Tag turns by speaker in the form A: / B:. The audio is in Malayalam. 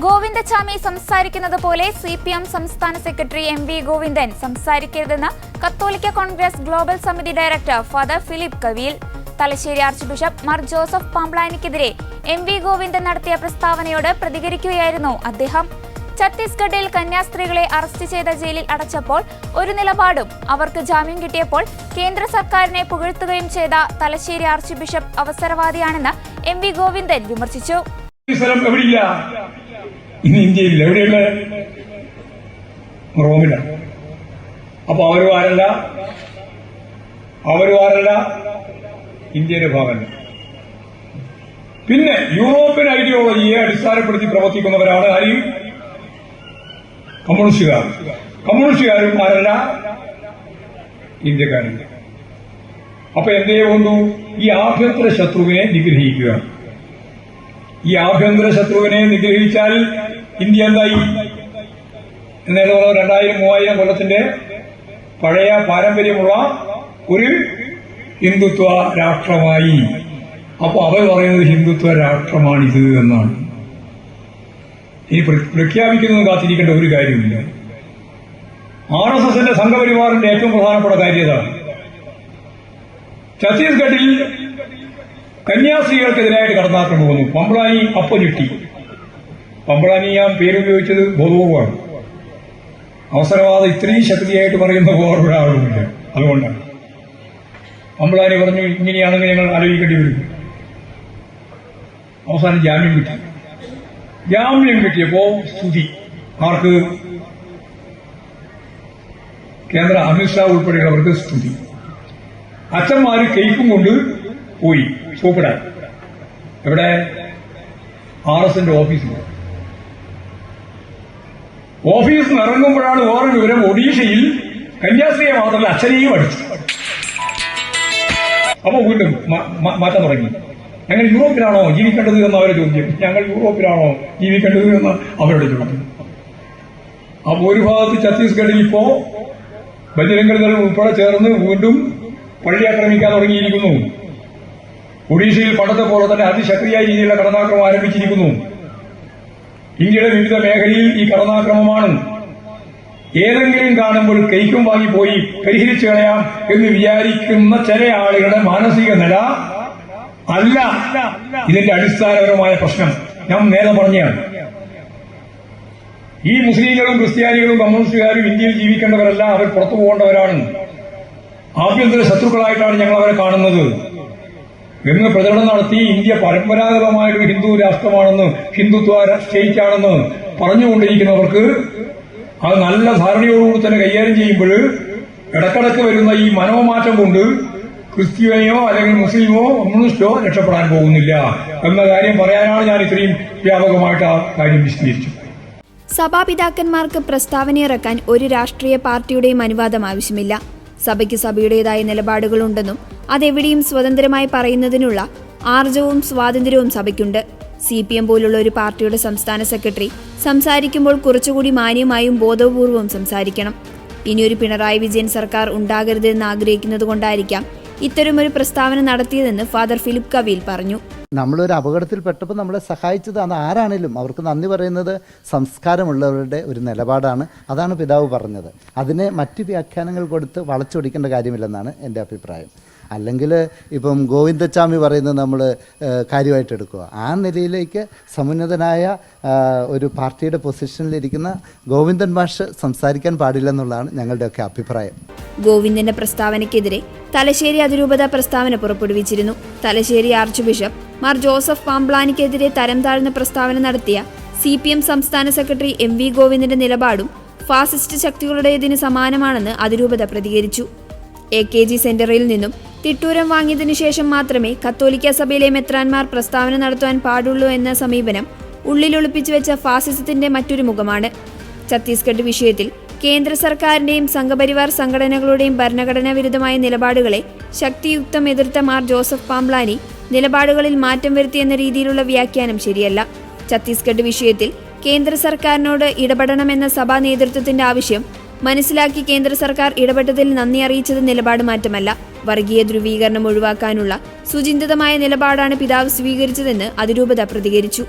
A: ഗോവിന്ദചാമി സംസാരിക്കുന്നത് പോലെ CPM സംസ്ഥാന സെക്രട്ടറി MV ഗോവിന്ദൻ സംസാരിക്കരുതെന്ന് കത്തോലിക്ക കോൺഗ്രസ് ഗ്ലോബൽ സമിതി director father Philip Kaveel. Thalassery archbishop Mar Joseph പാംബ്ലാനിക്കെതിരെ MV ഗോവിന്ദൻ നടത്തിയ പ്രസ്താവനയോട് പ്രതികരിക്കുകയായിരുന്നു അദ്ദേഹം. ഛത്തീസ്ഗഡിൽ കന്യാസ്ത്രീകളെ അറസ്റ്റ് ചെയ്ത ജയിലിൽ അടച്ചപ്പോൾ ഒരു നിലപാടും അവർക്ക് ജാമ്യം കിട്ടിയപ്പോൾ കേന്ദ്ര സർക്കാരിനെ പുകഴ്ത്തുകയും ചെയ്ത തലശ്ശേരി ആർച്ച് ബിഷപ്പ് അവസരവാദിയാണെന്ന് MV ഗോവിന്ദൻ വിമർശിച്ചു.
B: ഇന്ത്യയിൽ എവിടെയുള്ള റോമിലാണ്. അപ്പൊ അവരുമാരല്ല ഇന്ത്യയുടെ ഭാഗമല്ല. പിന്നെ യൂറോപ്യൻ ഐഡിയോളജിയെ അടിസ്ഥാനപ്പെടുത്തി പ്രവർത്തിക്കുന്നവരാണ് ആരും കമ്മ്യൂണിസ്റ്റുകാരും ആരല്ല ഇന്ത്യക്കാരല്ല. അപ്പൊ എന്തേ കൊണ്ടു ഈ ആഭ്യന്തര ശത്രുവിനെ നിഗ്രഹിക്കുക. ഈ ആഭ്യന്തര ശത്രുവിനെ നിഗ്രഹിച്ചാൽ ഇന്ത്യ എന്തായി? എന്നേതോ 2000-3000 കൊല്ലത്തിന്റെ പഴയ പാരമ്പര്യമുള്ള ഒരു ഹിന്ദുത്വ രാഷ്ട്രമായി. അപ്പൊ അവർ പറയുന്നത് ഹിന്ദുത്വ രാഷ്ട്രമാണിത് എന്നാണ്. ഇനി പ്രഖ്യാപിക്കുന്നത് കാത്തിരിക്കേണ്ട ഒരു കാര്യമില്ല. RSSന്റെ സംഘപരിവാറിന്റെ ഏറ്റവും പ്രധാനപ്പെട്ട കാര്യതാണ് ഛത്തീസ്ഗഡിൽ കന്യാസ്ത്രീകൾക്കെതിരായിട്ട് കടന്നാക്രമണം വന്നു. പംബ്ലാനി അപ്പഞ്ഞുട്ടി. പംബ്ലാനി ഞാൻ പേരുപയോഗിച്ചത് ബോധപൂർവമാണ്. അവസരവാദം ഇത്രയും ശക്തിയായിട്ട് പറയുന്ന വേറൊരാളുമില്ല. അതുകൊണ്ടാണ് പംബ്ലാനി പറഞ്ഞു ഇങ്ങനെയാണെങ്കിൽ ഞങ്ങൾ ആലോചിക്കേണ്ടി വരും. അവസാനം ജാമ്യം കിട്ടിയപ്പോ സ്തുതി ആർക്ക്? കേന്ദ്ര അമിത്ഷാ ഉൾപ്പെടെയുള്ളവർക്ക് സ്തുതി. അച്ഛന്മാര് കേക്കും കൊണ്ട് പോയി സൂപ്പിടാൻ. എവിടെ? RSSന്റെ ഓഫീസിൽ നിന്ന് ഇറങ്ങുമ്പോഴാണ് വേറെ വിവരം. ഒഡീഷയിൽ കന്യാസ്ത്രീയെ മാത്രമല്ല അച്ഛനെയും അടിച്ചു. അപ്പൊ വീണ്ടും മാറ്റാൻ തുടങ്ങി. ഞങ്ങൾ യൂറോപ്പിലാണോ ജീവിക്കേണ്ടത് എന്ന അവരെ ചോദ്യം. ഞങ്ങൾ യൂറോപ്പിലാണോ ജീവിക്കേണ്ടത് എന്ന് അവരുടെ ചോദ്യം. അപ്പൊ ഒരു ഭാഗത്ത് ഛത്തീസ്ഗഡിൽ ഇപ്പോ ബജരംഗ ദൾ ഉൾപ്പെടെ ചേർന്ന് വീണ്ടും പള്ളി ആക്രമിക്കാൻ തുടങ്ങിയിരിക്കുന്നു. ഒഡീഷയിൽ പണ്ടത്തെ പോലെ തന്നെ അതിശക്തിയായ രീതിയിലുള്ള കടന്നാക്രമം ആരംഭിച്ചിരിക്കുന്നു. ഇന്ത്യയുടെ വിവിധ മേഖലയിൽ ഈ കടന്നാക്രമമാണ്. ഏതെങ്കിലും കാണുമ്പോൾ കൈക്കും വാങ്ങിപ്പോയി പരിഹരിച്ചു കളയാം എന്ന് വിചാരിക്കുന്ന ചില ആളുകളുടെ മാനസിക നില അല്ല ഇതിന്റെ അടിസ്ഥാനപരമായ പ്രശ്നം. ഞാൻ നേരെ പറഞ്ഞാണ്, ഈ മുസ്ലിങ്ങളും ക്രിസ്ത്യാനികളും കമ്മ്യൂണിസ്റ്റുകാരും ഇന്ത്യയിൽ ജീവിക്കേണ്ടവരല്ല, അവർ പുറത്തു പോകേണ്ടവരാണ്. ആഭ്യന്തര ശത്രുക്കളായിട്ടാണ് ഞങ്ങൾ അവരെ കാണുന്നത് എന്ന് പ്രചരണം നടത്തി ഇന്ത്യ പരമ്പരാഗതമായൊരു ഹിന്ദു രാഷ്ട്രമാണെന്ന്, ഹിന്ദുത്വ സ്റ്റേറ്റാണെന്ന് പറഞ്ഞുകൊണ്ടിരിക്കുന്നവർക്ക് അത് നല്ല ധാരണയോടുകൂടി തന്നെ കൈകാര്യം ചെയ്യുമ്പോൾ ഇടക്കിടക്ക് വരുന്ന ഈ മനോമാറ്റം കൊണ്ട് ക്രിസ്ത്യാനിയോ അല്ലെങ്കിൽ മുസ്ലിമോ കമ്മ്യൂണിസ്റ്റോ രക്ഷപ്പെടാൻ പോകുന്നില്ല എന്ന കാര്യം പറയാനാണ് ഞാൻ ഇത്രയും വ്യാപകമായിട്ട് ആ കാര്യം വിശദീകരിച്ചു.
C: സഭാപിതാക്കന്മാർക്ക് പ്രസ്താവനയിറക്കാൻ ഒരു രാഷ്ട്രീയ പാർട്ടിയുടെയും അനുവാദം ആവശ്യമില്ല. സഭയ്ക്ക് സഭയുടേതായ നിലപാടുകളുണ്ടെന്നും അതെവിടെയും സ്വതന്ത്രമായി പറയുന്നതിനുള്ള ആർജവും സ്വാതന്ത്ര്യവും സഭയ്ക്കുണ്ട്. CPM പോലുള്ള ഒരു പാർട്ടിയുടെ സംസ്ഥാന സെക്രട്ടറി സംസാരിക്കുമ്പോൾ കുറച്ചുകൂടി മാന്യമായും ബോധപൂർവവും സംസാരിക്കണം. ഇനിയൊരു പിണറായി വിജയൻ സർക്കാർ ഉണ്ടാകരുതെന്ന് ആഗ്രഹിക്കുന്നതുകൊണ്ടായിരിക്കാം ഇത്തരമൊരു പ്രസ്താവന നടത്തിയതെന്ന് ഫാദർ ഫിലിപ്പ് കവീൽ പറഞ്ഞു.
D: നമ്മളൊരു അപകടത്തിൽപ്പെട്ടപ്പോൾ നമ്മളെ സഹായിച്ചത് അത് ആരാണേലും അവർക്ക് നന്ദി പറയുന്നത് സംസ്കാരമുള്ളവരുടെ ഒരു നിലപാടാണ്. അതാണ് പിതാവ് പറഞ്ഞത്. അതിനെ മറ്റ് വ്യാഖ്യാനങ്ങൾ കൊടുത്ത് വളച്ചൊടിക്കേണ്ട കാര്യമില്ലെന്നാണ് എൻ്റെ അഭിപ്രായം. അല്ലെങ്കിൽ ഇപ്പം ഗോവിന്ദചാമി പറയുന്നത് നമ്മൾ കാര്യമായിട്ട് എടുക്കുക. ആ നിലയിലേക്ക് സമുന്നതനായ ഒരു പാർട്ടിയുടെ പൊസിഷനിലിരിക്കുന്ന ഗോവിന്ദൻ മാഷ് സംസാരിക്കാൻ പാടില്ലെന്നുള്ളതാണ് ഞങ്ങളുടെയൊക്കെ അഭിപ്രായം.
C: ഗോവിന്ദന്റെ പ്രസ്താവനയ്ക്കെതിരെ തലശ്ശേരി അതിരൂപത പ്രസ്താവന പുറപ്പെടുവിച്ചിരുന്നു. Thalassery archbishop Mar Joseph പാംബ്ലാനിക്കെതിരെ തരം താഴ്ന്ന പ്രസ്താവന നടത്തിയ CPM സംസ്ഥാന സെക്രട്ടറി MV ഗോവിന്ദന്റെ നിലപാടും ഫാസിസ്റ്റ് ശക്തികളുടേതിന് സമാനമാണെന്ന് അതിരൂപത പ്രതികരിച്ചു. AKG സെന്ററിൽ നിന്നും തിട്ടൂരം വാങ്ങിയതിനു ശേഷം മാത്രമേ കത്തോലിക്ക സഭയിലെ മെത്രാൻമാർ പ്രസ്താവന നടത്തുവാൻ പാടുള്ളൂ എന്ന സമീപനം ഉള്ളിലൊളിപ്പിച്ചു വെച്ച ഫാസിസത്തിന്റെ മറ്റൊരു മുഖമാണ്. ഛത്തീസ്ഗഡ് വിഷയത്തിൽ കേന്ദ്ര സർക്കാരിന്റെയും സംഘപരിവാർ സംഘടനകളുടെയും ഭരണഘടനാ വിരുദ്ധമായ നിലപാടുകളെ ശക്തിയുക്തം എതിർത്ത മാർ ജോസഫ് പാംബ്ലാനി നിലപാടുകളിൽ മാറ്റം വരുത്തിയെന്ന രീതിയിലുള്ള വ്യാഖ്യാനം ശരിയല്ല. ഛത്തീസ്ഗഡ് വിഷയത്തിൽ കേന്ദ്ര സർക്കാരിനോട് ഇടപെടണമെന്ന സഭാ നേതൃത്വത്തിന്റെ ആവശ്യം മനസ്സിലാക്കി കേന്ദ്ര സർക്കാർ ഇടപെട്ടതിൽ നന്ദി അറിയിച്ചത് നിലപാട് മാറ്റമല്ല, വർഗീയ ധ്രുവീകരണം ഒഴിവാക്കാനുള്ള സുചിന്തിതമായ നിലപാടാണ് പിതാവ് സ്വീകരിച്ചതെന്ന് അതിരൂപത പ്രതികരിച്ചു.